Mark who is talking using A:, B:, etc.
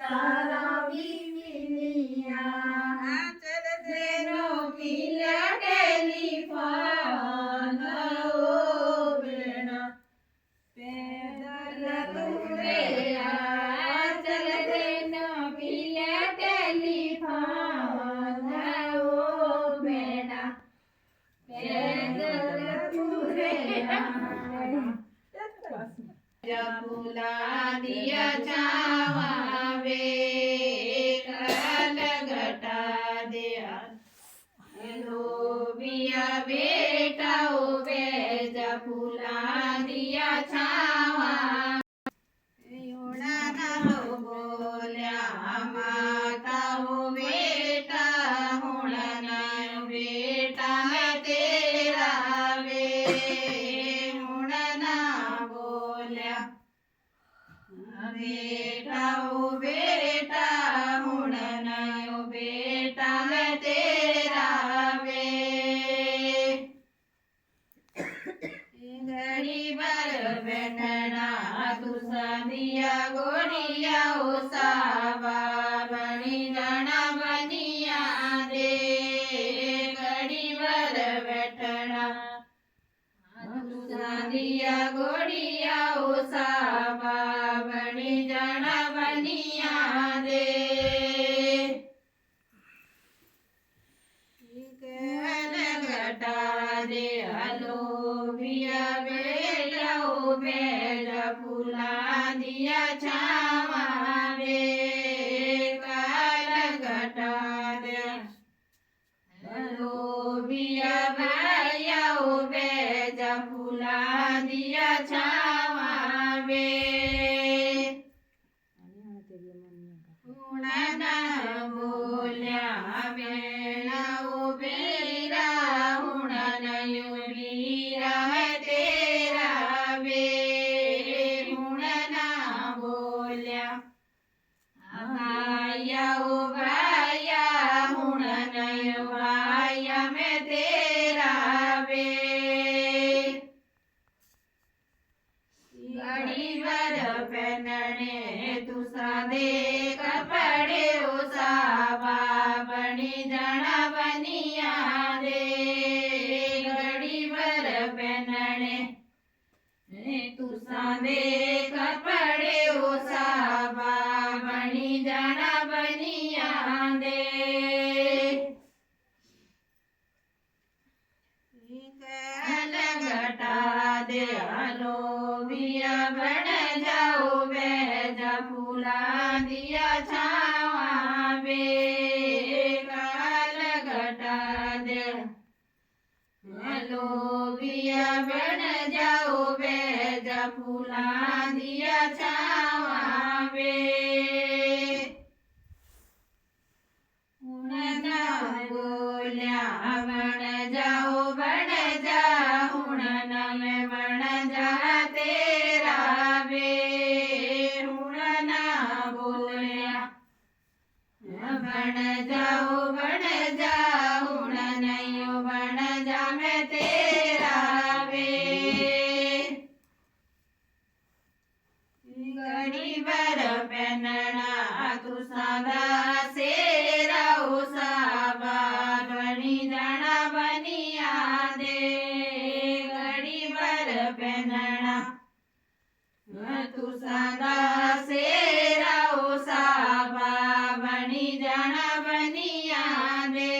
A: तारा बीविया चल तेरो किला टेलीफोन ओ बेड़ा पैदल तुरे चल तेरो किला टेलीफोन ओ बेड़ा पैदल तुरे जपुला दिया छावावे कल घटा दिया लोबिया बेटा ओबे जपुला दिया छावा योड़ा ना बोल्या माता ओ बेटा होड़ा ना बेटा मैं तेरा वे होड़ा ना बोल्या बेटा ओ बेटा होड़ा ना बेटा मैं तेरा वे घड़ी भर बैठना तुसा दिया गोड़िया ओ सावा बनी जाना बनिया दे घड़ी भर बैठना तुसा दिया गोड़िया ओ सावा बनी जाना बनिया दे घटा दे हलो बिया बेटा ओ बेटा फूला दिया छावा वे काल घटा दे हलो बिया भैया ओ बेटा फूला दिया छावा वे ना बोल्या बेड़ा ओ बेरा हुणा नयो बीरा है तेरा वे हुणा ना बोल्या भाया ओ भाया हुणा नयो भाया मैं तेरा वे घड़ी भर पहनने तुसा दे कपड़े ओ सावा बनी जाना बनिया दे घड़ी भर पहनने तुसा दे कपड़े ओ सावा बनी जाना बनिया दे घटा दे हलो बिया बन जाओ बेजा फूला दिया छावा वे काल घटा दे हलो बिया बन जाओ बेजा फूला दिया छावा वे ना बोल्या बन जाओ बन जा हुणा मैं बन जा तेरा वे हुणा ना बोल्या बन जाओ बन जा हुणा नहीं बन जा मैं तेरा वे घड़ी भर पहनना तुसा सेरा ओ सावा बनी जाना बनिया दे घड़ी भर पहनना तुसा सेरा ओ सावा बनी जाना बनिया दे